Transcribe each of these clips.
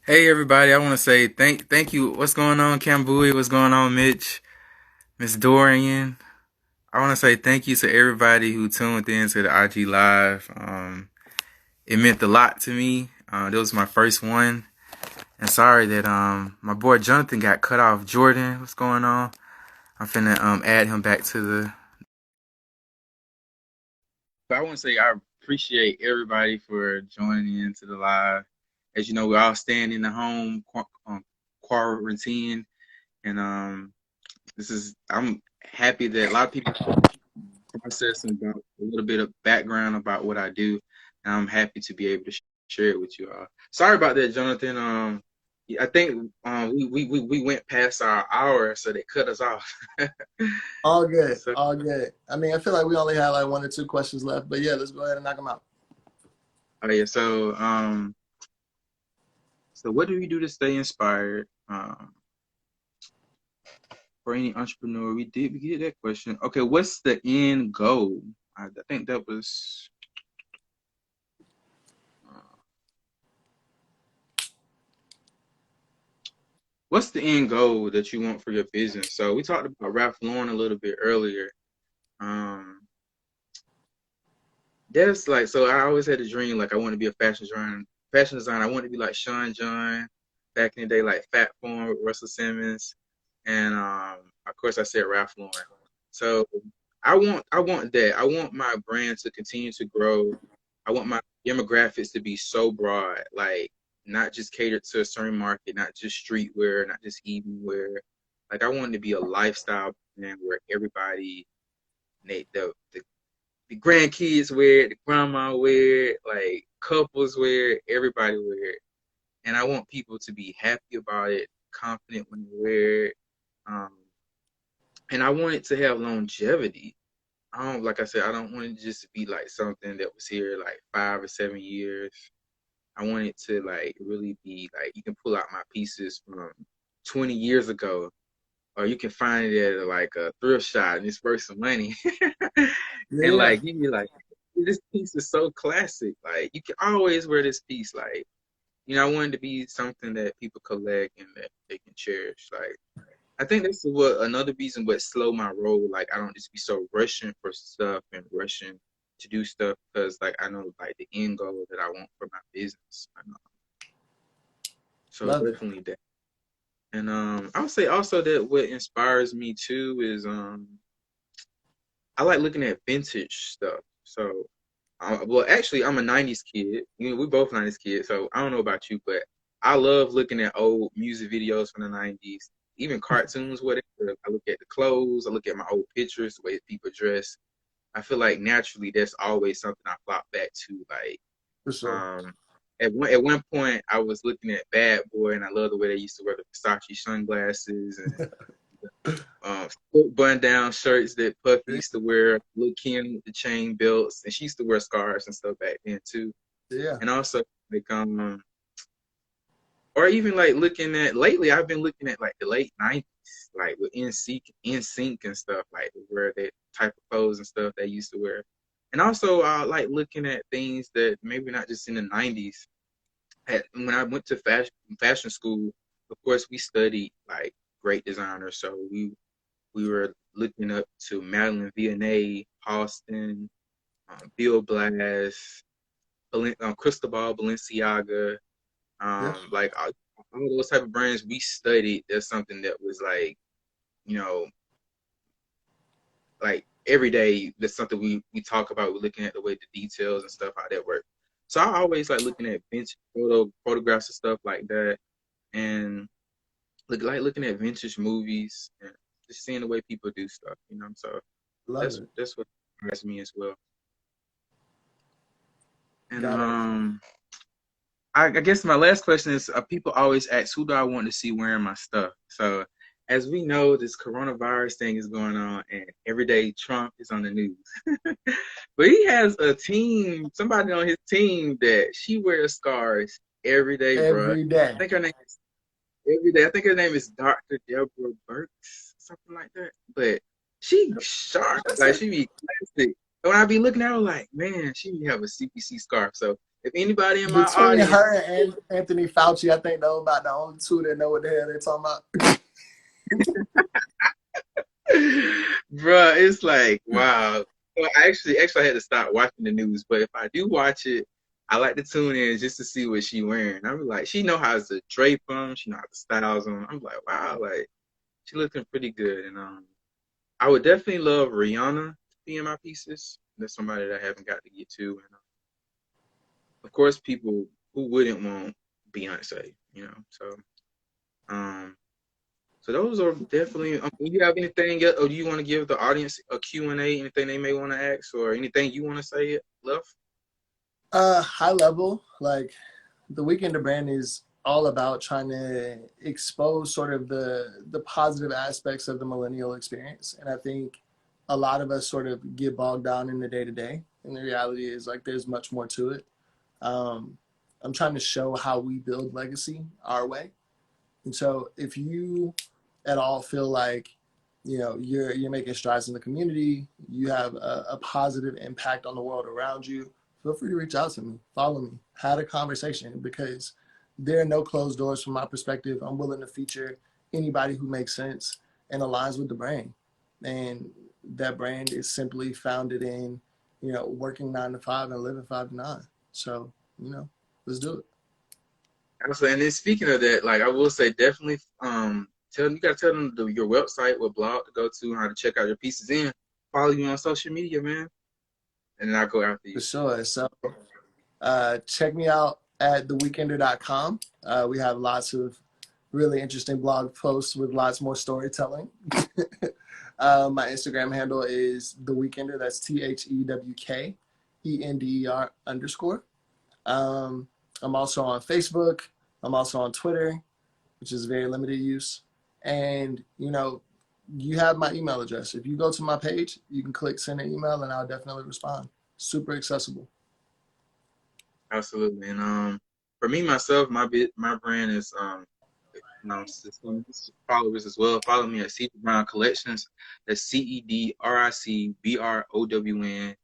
Hey everybody, I want to say thank you. What's going on, Cambui? What's going on, Mitch? Miss Dorian? I want to say thank you to everybody who tuned in to the IG Live. It meant a lot to me. That was my first one. And sorry that my boy Jonathan got cut off. Jordan, what's going on? I'm finna add him back to the. But I want to say I appreciate everybody for joining in to the live. As you know, we're all staying in the home quarantine, and I'm happy that a lot of people process and got a little bit of background about what I do, and I'm happy to be able to share it with you all. Sorry about that, Jonathan. I think we went past our hour, so they cut us off. All good, So, all good. I mean, I feel like we only have like one or two questions left, but yeah, let's go ahead and knock them out. oh yeah, so what do you do to stay inspired? For any entrepreneur, we did that question. Okay, what's the end goal? I think that was. What's the end goal that you want for your business? So we talked about Ralph Lauren a little bit earlier. Um, that's like, so I always had a dream, like I want to be a fashion designer. Fashion designer. I want to be like Sean John back in the day, like Fat Form with Russell Simmons, and of course I said Ralph Lauren. So I want that. I want my brand to continue to grow. I want my demographics to be so broad, like not just catered to a certain market, not just streetwear, not just evening wear. Like I want it to be a lifestyle brand where everybody, the grandkids wear it, the grandma wear it, like couples wear it, everybody wear it. And I want people to be happy about it, confident when they wear it. Um, and I want it to have longevity. Like I said, I don't want it just to be like something that was here like 5 or 7 years. I want it to like really be like you can pull out my pieces from 20 years ago, or you can find it at like a thrift shop and it's worth some money. And Yeah, like you be like, this piece is so classic. Like you can always wear this piece. Like, I want it to be something that people collect and that they can cherish. Like I think that's what another reason what slow my roll. Like I don't just be so rushing for stuff and rushing to do stuff because like I know like the end goal that I want for my business. I know. So love it. definitely that. And I would say also that what inspires me too is I like looking at vintage stuff. So well actually I'm a 90s kid. We both 90s kids, so I don't know about you, but I love looking at old music videos from the 90s, even cartoons, whatever. I look at the clothes, I look at my old pictures, the way people dress. I feel like naturally that's always something I flop back to. Like For sure. um at one point I was looking at Bad Boy and I love the way they used to wear the Versace sunglasses and button down shirts that Puffy used to wear, Lil Kim with the chain belts, and she used to wear scarves and stuff back then too. Yeah. And also like or even like looking at lately I've been looking at like the late 90s, like with NSYNC and stuff, like where that type of clothes and stuff they used to wear. And also like looking at things that maybe not just in the 90s. When I went to fashion school, of course we studied like great designers. So we were looking up to Madeline Vianney, Halston, Bill Blass, Cristobal Balenciaga, Yeah. like all those type of brands we studied. That's something that was like, you know, like every day. That's something we talk about. We're looking at the way the details and stuff how that work. So I always like looking at vintage photographs and stuff like that, and looking at vintage movies and just seeing the way people do stuff. So Love that's it. that's what inspires me as well. And Got it. I guess my last question is: people always ask, "Who do I want to see wearing my stuff?" So, as we know, this coronavirus thing is going on, and every day Trump is on the news. But he has a team, somebody on his team that she wears scarves every day, bro. I Every day. think her name is every day. I think her name is Dr. Deborah Burks, something like that. But she sharp, That's like it. she be classic. And when I be looking at her, like, man, she have a CPC scarf. So If anybody in my Between audience, her and Anthony Fauci, I think those about the only two that know what the hell they're talking about. bruh, it's like wow. Well, actually, I had to stop watching the news. But if I do watch it, I like to tune in just to see what she wearing. I'm like, she know how to drape them. She know how to styles them. I'm like, wow, like she looking pretty good. And I would definitely love Rihanna to be in my pieces. That's somebody that I haven't got to get to. And of course, people who wouldn't want Beyonce, you know. Um, so those are definitely. Do you have anything, or do you want to give the audience a Q&A? Anything they may want to ask, or anything you want to say, left? High level, like the Weekender brand is all about trying to expose sort of the positive aspects of the millennial experience. And I think a lot of us sort of get bogged down in the day to day. And the reality is like there's much more to it. Um, I'm trying to show how we build legacy our way. And so if you at all feel like you're making strides in the community, you have a positive impact on the world around you, feel free to reach out to me, follow me, had a conversation, because there are no closed doors from my perspective. I'm willing to feature anybody who makes sense and aligns with the brand. And that brand is simply founded in, working 9 to 5 and living 5 to 9. So, let's do it. Absolutely. And then speaking of that, like I will say, definitely tell you gotta tell them your website, what blog to go to, how to check out your pieces in. Follow you on social media, man. And then I'll go after For you. sure. So check me out at thewekender.com. We have lots of really interesting blog posts with lots more storytelling. My Instagram handle is thewekender. That's THEWKENDER_. I'm also on Facebook. I'm also on Twitter, which is very limited use. And, you have my email address. If you go to my page, you can click send an email and I'll definitely respond. Super accessible. Absolutely. And for me myself, my brand is some followers as well. Follow me at Cedric Brown Collections. That's CEDRICBROWN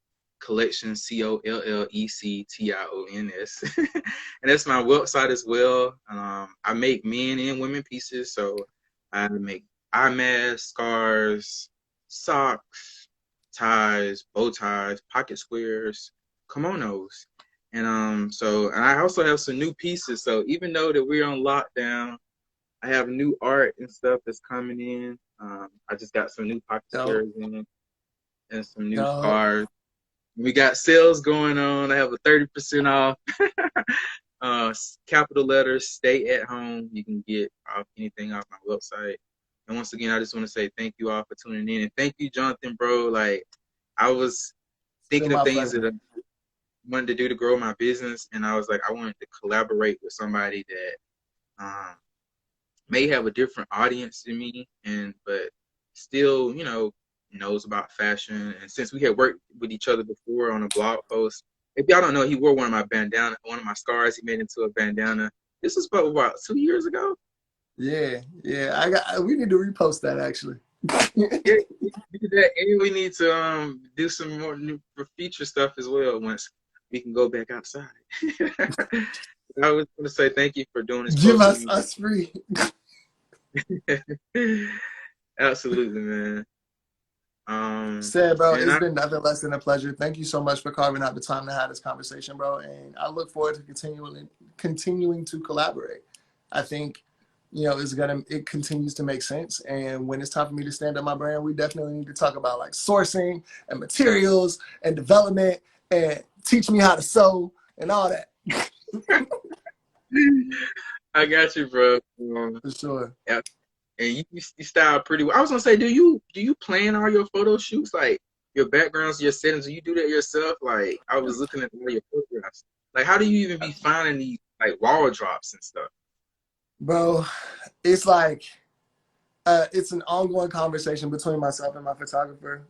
Collections COLLECTIONS. And that's my website as well. I make men and women pieces, so I make eye masks, scarves, socks, ties, bow ties, pocket squares, kimonos. And I also have some new pieces. So even though that we're on lockdown, I have new art and stuff that's coming in. I just got some new pocket Dope. squares in and some new Dope. scarves. We got sales going on. I have a 30% off. Capital letters, stay at home. You can get off anything off my website. And once again, I just want to say thank you all for tuning in. And thank you, Jonathan, bro. Like, I was Still thinking of my things pleasure. that I wanted to do to grow my business. And I was like, I wanted to collaborate with somebody that may have a different audience than me, but still, knows about fashion. And since we had worked with each other before on a blog post, if y'all don't know, he wore one of my scars. He made into a bandana. This was about 2 years ago. Yeah, yeah. We need to repost that actually. Yeah, we did that, and we need to do some more new feature stuff as well once we can go back outside. I was going to say thank you for doing this Give post with us free. me. Absolutely, man. Said, bro, And it's I been nothing less than a pleasure. Thank you so much for carving out the time to have this conversation, bro. And I look forward to continuing to collaborate. I think, it continues to make sense. And when it's time for me to stand up my brand, we definitely need to talk about like sourcing and materials and development and teach me how to sew and all that. I got you, bro. For sure. Yeah, and you style pretty well. I was gonna say, do you plan all your photo shoots, like your backgrounds, your settings? Do you do that yourself? Like I was looking at all your photographs. Like how do you even be finding these like wall drops and stuff? Bro, it's like it's an ongoing conversation between myself and my photographer.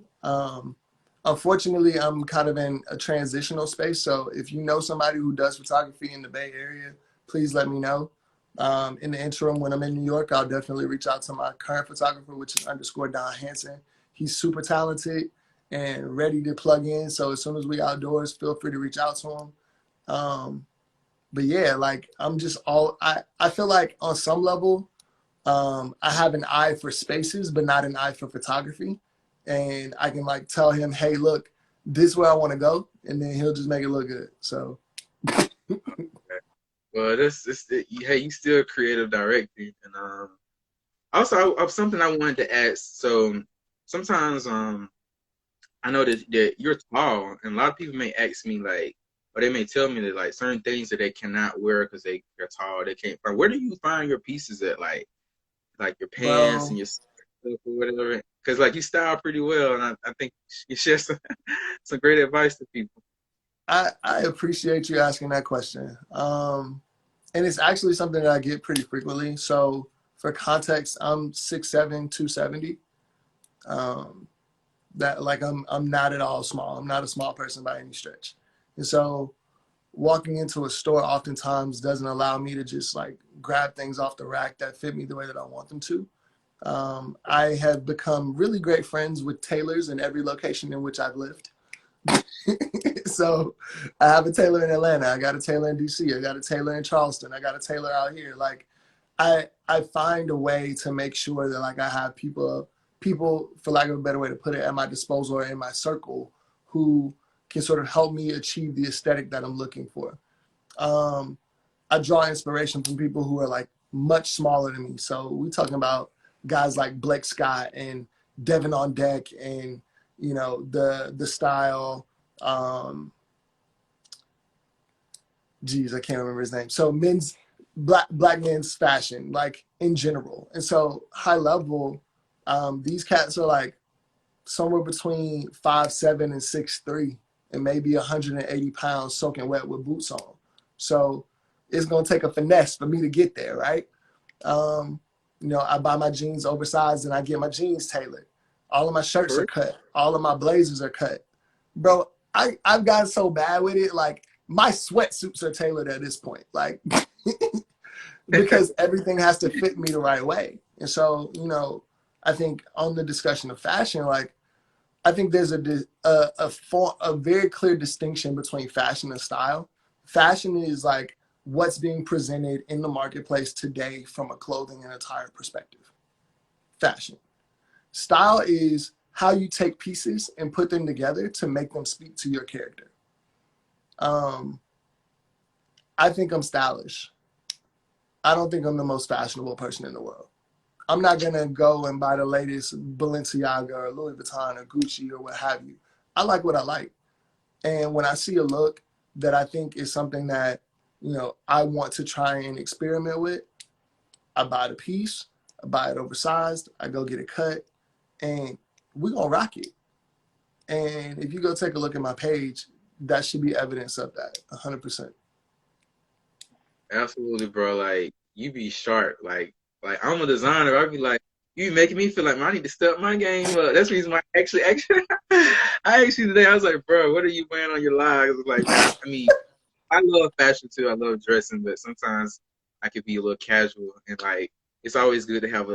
Unfortunately, I'm kind of in a transitional space. So if you know somebody who does photography in the Bay Area, please let me know. In the interim, when I'm in New York, I'll definitely reach out to my current photographer, which is _ Don Hanson. He's super talented and ready to plug in. So as soon as we outdoors, feel free to reach out to him. Um, but yeah, like I'm just all I feel like on some level, I have an eye for spaces, but not an eye for photography. And I can like tell him, hey, look, this is where I want to go, and then he'll just make it look good. So Well, hey, you still creative directing, and also something I wanted to ask. So sometimes I know that you're tall, and a lot of people may ask me like, or they may tell me that like certain things that they cannot wear because they're tall, they can't find. Where do you find your pieces at? Like your pants and bro, your stuff or whatever. Because like you style pretty well, and I think you share some great advice to people. I appreciate you asking that question. And it's actually something that I get pretty frequently. So for context, I'm 6'7", 270. Um, that like I'm not at all small. I'm not a small person by any stretch. And so walking into a store oftentimes doesn't allow me to just like grab things off the rack that fit me the way that I want them to. I have become really great friends with tailors in every location in which I've lived. So I have a tailor in Atlanta. I got a tailor in DC. I got a tailor in Charleston. I got a tailor out here. Like I find a way to make sure that like I have people for lack of a better way to put it at my disposal or in my circle who can sort of help me achieve the aesthetic that I'm looking for. Um, I draw inspiration from people who are like much smaller than me. So we're talking about guys like Blake Scott and Devin on Deck and the style. Um, Geez, I can't remember his name. So men's black men's fashion, like in general. And so high level, these cats are like somewhere between 5'7" and 6'3", and maybe 180 pounds soaking wet with boots on. So it's gonna take a finesse for me to get there, right? Um, I buy my jeans oversized and I get my jeans tailored. All of my shirts are For cut. All of my blazers are cut. Bro, I've gotten so bad with it. Like my sweatsuits are tailored at this point. Like because everything has to fit me the right way. And so, I think on the discussion of fashion, like I think there's a very clear distinction between fashion and style. Fashion is like what's being presented in the marketplace today from a clothing and attire perspective. Fashion. Style is how you take pieces and put them together to make them speak to your character. Um, I think I'm stylish. I don't think I'm the most fashionable person in the world. I'm not gonna go and buy the latest Balenciaga or Louis Vuitton or Gucci or what have you. I like what I like. And when I see a look that I think is something that, I want to try and experiment with, I buy the piece, I buy it oversized, I go get it cut, and we're gonna rock it. And if you go take a look at my page, that should be evidence of that, 100%. absolutely, bro. Like you be sharp. Like I'm a designer. I be like, you be making me feel like man, I need to step my game up. That's the reason why actually, I asked you today. I was like, bro, what are you wearing on your lives? Like, man, I mean, I love fashion too. I love dressing, but sometimes I could be a little casual, and like it's always good to have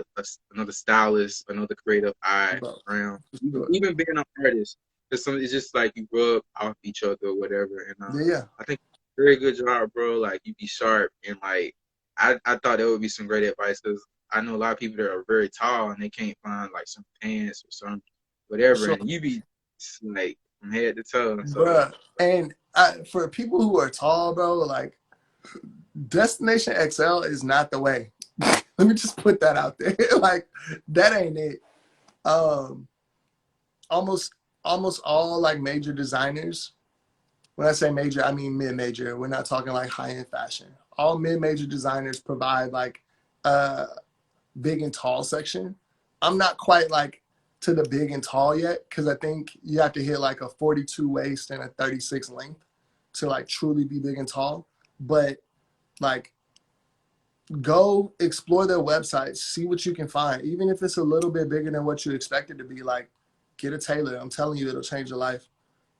another stylist, another creative eye Bro, around. for Even, sure. even being an artist, it's just like you rub off each other or whatever. And Yeah, yeah. I think very good job, bro. Like you be sharp, and like I thought that would be some great advice because I know a lot of people that are very tall and they can't find like some pants or some For whatever, sure. and you be like from head to toe. So Bruh. And for people who are tall, bro, like Destination XL is not the way. Let me just put that out there. Like that ain't it. Um, almost almost all like major designers. When I say major, I mean mid-major. We're not talking like high-end fashion. All mid-major designers provide like a big and tall section. I'm not quite like to the big and tall yet because I think you have to hit like a 42 waist and a 36 length to like truly be big and tall. But like go explore their websites, see what you can find. Even if it's a little bit bigger than what you expect it to be, like get a tailor. I'm telling you, it'll change your life.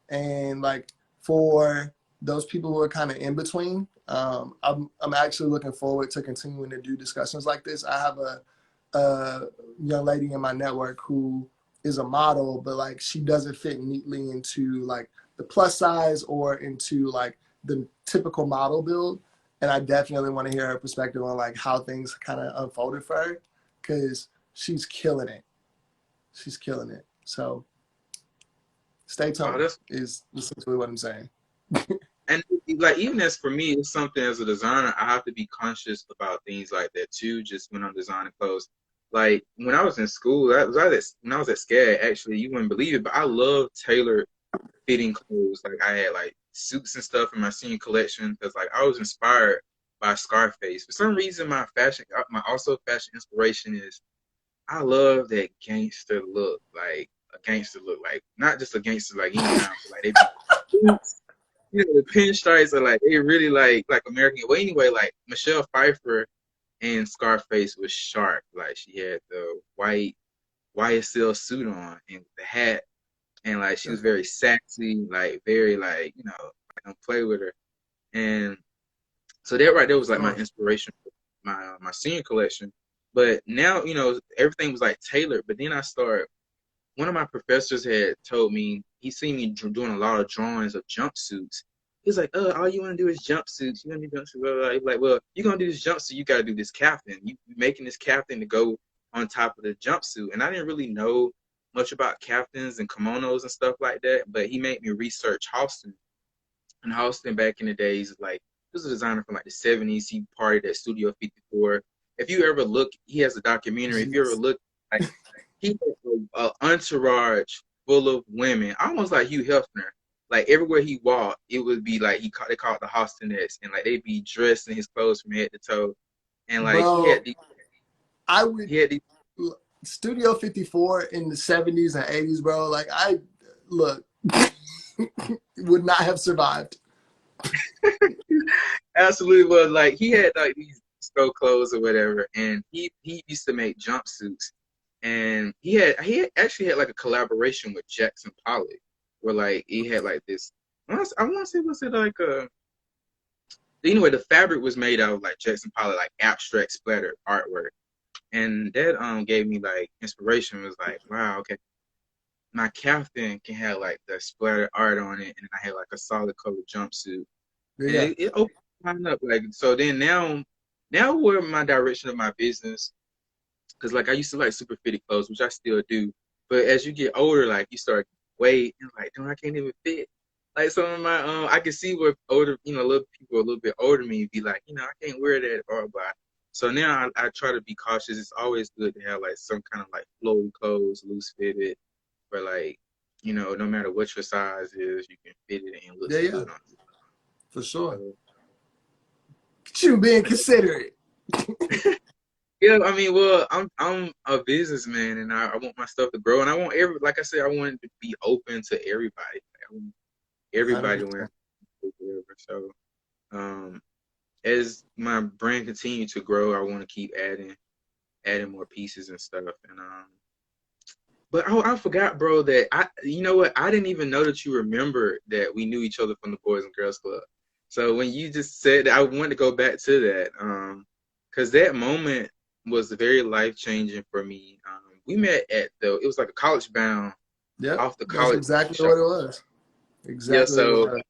And like for those people who are kind of in between, I'm actually looking forward to continuing to do discussions like this. I have a young lady in my network who is a model, but like she doesn't fit neatly into like the plus size or into like the typical model build. And I definitely want to hear her perspective on like how things kind of unfolded for her, because she's killing it. She's killing it. So stay Oh, tuned that's is essentially what I'm saying. and like even as for me, it's something as a designer, I have to be conscious about things like that too. Just when I'm designing clothes, like when I was in school, when I was at SCAD. Actually, you wouldn't believe it, but I love tailored fitting clothes. Like I had like suits and stuff in my senior collection because like I was inspired by Scarface. For some reason, my also fashion inspiration is I love that gangster look, like a gangster look, like not just a gangster like any kind, but like they be boots, the pinstripes are like they really like American. Well, anyway, like Michelle Pfeiffer and Scarface was sharp. Like she had the white YSL suit on and the hat, and like she was very sassy, like very like don't play with her. And so that right there was like my Sure. inspiration for my senior collection. But now everything was like tailored. But then I started. One of my professors had told me he seen me doing a lot of drawings of jumpsuits. He's like, all you want to do is jumpsuits. You want to do jumpsuits? Blah, blah, blah. He's like, well, you're gonna do this jumpsuit. You got to do this captain. You making this captain to go on top of the jumpsuit. And I didn't really know much about captains and kimonos and stuff like that. But he made me research Halston. And Halston back in the days, like he was a designer from like the '70s. He partied at Studio 54. If you ever look, he has a documentary. If you ever Jeez. look, like he had an entourage full of women, almost like Hugh Hefner. Like everywhere he walked, it would be like they called it the Halstonettes, and like they'd be dressed in his clothes from head to toe. And like Bro, I would he had these Studio 54 in the 70s and 80s, bro. Like I look would not have survived. absolutely was like he had like these disco clothes or whatever, and he used to make jumpsuits, and he actually had like a collaboration with Jackson Pollock, where like he had like this. I want to say was it like anyway the fabric was made out of like Jackson Pollock like abstract splatter artwork, and that gave me like inspiration. It was like wow, okay, my captain can have like the splatter art on it, and I had like a solid color jumpsuit, and Yeah. it opened my mind up. Like so, then now where my direction of my business, because like I used to like super fitted clothes, which I still do, but as you get older, like you start weight and like, damn, I can't even fit. Like some of my I can see where older, little people a little bit older than me be like, I can't wear that or but. So now I try to be cautious. It's always good to have like some kind of like flowy clothes, loose fitted, where like, no matter what your size is, you can fit it and it Yeah, looks yeah, good on you. for sure. So, You being considerate. yeah, I mean, well, I'm a businessman and I want my stuff to grow and I want like I said, I want it to be open to everybody. I want everybody wearing 100%. whatever. So um as my brand continues to grow, I want to keep adding more pieces and stuff. And but I forgot, bro, that you know what? I didn't even know that you remember that we knew each other from the Boys and Girls Club. So when you just said that, I wanted to go back to that, because that moment was very life changing for me. We met it was like a college bound Yep. off the That's college exactly shop. what it was. Yeah, Exactly what it so was.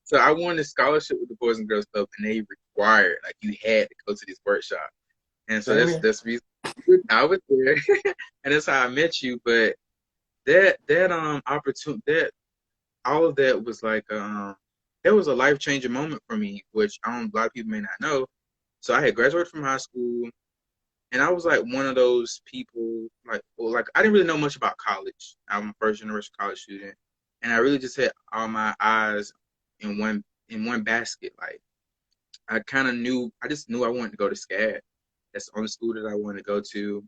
so I won a scholarship with the Boys and Girls Club, and they required like you had to go to this workshop. And so Same that's here. that's the reason I was there, and that's how I met you. But that opportunity, that all of that was like that was a life changing moment for me, which a lot of people may not know. So I had graduated from high school, and I was like one of those people like I didn't really know much about college. I'm a first generation college student, and I really just had all my eyes in one basket. Like I just knew I wanted to go to SCAD. That's the only school that I wanted to go to.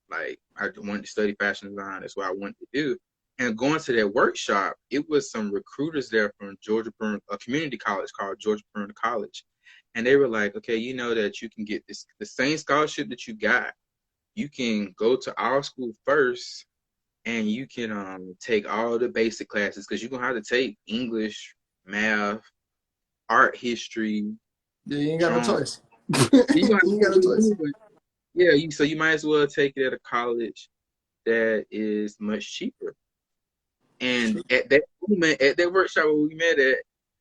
Like I wanted to study fashion design. That's what I wanted to do. And going to that workshop, it was some recruiters there from a community college called Georgia Perimeter College. And they were like, okay, you know that you can get the same scholarship that you got. You can go to our school first and you can take all the basic classes because you're gonna have to take English, math, art history, Yeah, you ain't got no drawing. choice. You're gonna You have ain't to got no do it choice. anyway. Yeah, so you might as well take it at a college that is much cheaper. It's And true. at that moment, at that workshop where we met at,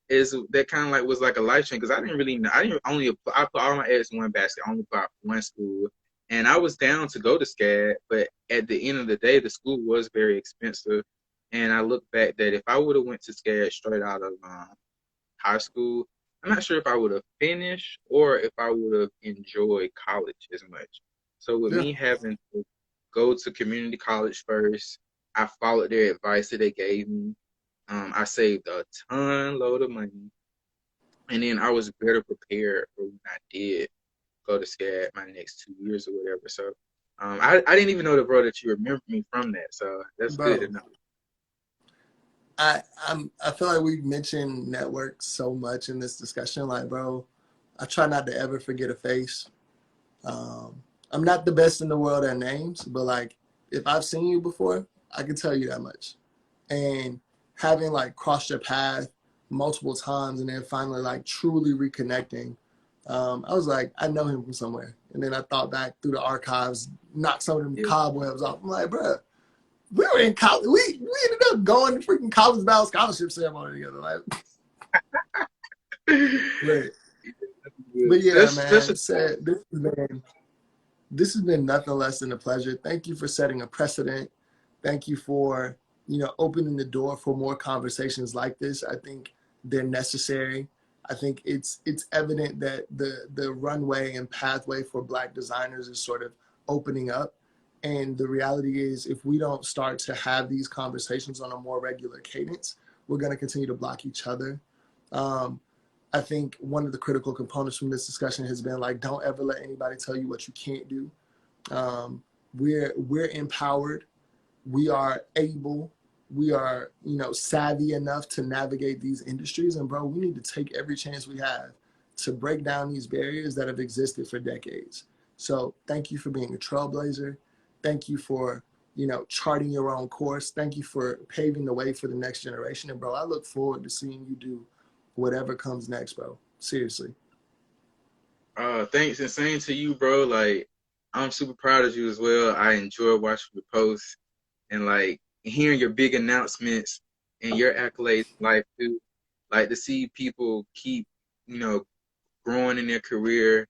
is that kind of like was like a life change because I didn't really know. I didn't only apply, I put all my eggs in one basket. I only applied for one school, and I was down to go to SCAD, but at the end of the day, the school was very expensive. And I look back that if I would have went to SCAD straight out of high school, I'm not sure if I would have finished or if I would have enjoyed college as much. So with Yeah, me having to go to community college first, I followed their advice that they gave me. I saved a ton load of money, and then I was better prepared for when I did go to SCAD my next 2 years or whatever. So I didn't even know the bro that you remember me from that. So that's good to bro. know. I feel like we've mentioned networks so much in this discussion. Like, bro, I try not to ever forget a face. Um, I'm not the best in the world at names, but like if I've seen you before, I can tell you that much. And having like crossed your path multiple times and then finally like truly reconnecting, I was like, I know him from somewhere. And then I thought back through the archives, knocked some of them Yeah. cobwebs off. I'm like, bro, we were in college. We ended up going to freaking college bound scholarship ceremony together. Like, but but yeah, That's man. a Said this has been nothing less than a pleasure. Thank you for setting a precedent. Thank you for opening the door for more conversations like this. I think they're necessary. I think it's evident that the runway and pathway for Black designers is sort of opening up. And the reality is, if we don't start to have these conversations on a more regular cadence, we're going to continue to block each other. Um, I think one of the critical components from this discussion has been like, don't ever let anybody tell you what you can't do. Um, we're empowered. We are able. We are savvy enough to navigate these industries. And bro, we need to take every chance we have to break down these barriers that have existed for decades. So thank you for being a trailblazer. Thank you for charting your own course. Thank you for paving the way for the next generation. And bro, I look forward to seeing you do whatever comes next, bro. Seriously. Thanks and same to you, bro. Like, I'm super proud of you as well. I enjoy watching your posts and like hearing your big announcements and your accolades in life too. Like to see people keep, you know, growing in their career,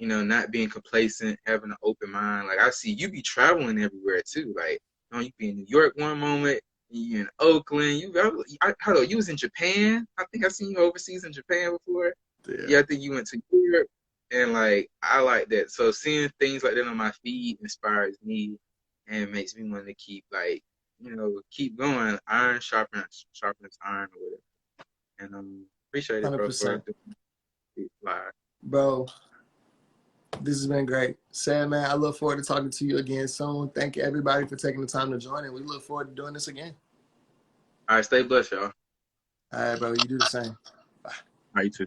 not being complacent, having an open mind. Like I see you be traveling everywhere too. Like, you be in New York one moment, you in Oakland. Hold on, you was in Japan. I think I seen you overseas in Japan before. Yeah. Yeah, I think you went to Europe, and like I like that. So seeing things like that on my feed inspires me and makes me want to keep like keep going. Iron sharpens iron or whatever. And appreciate it, bro, for 100%. doing it live. Bro, this has been great. Sam, man, I look forward to talking to you again soon. Thank you, everybody, for taking the time to join, and we look forward to doing this again. All right, stay blessed, y'all. All All right, bro, you do the same. right, you too.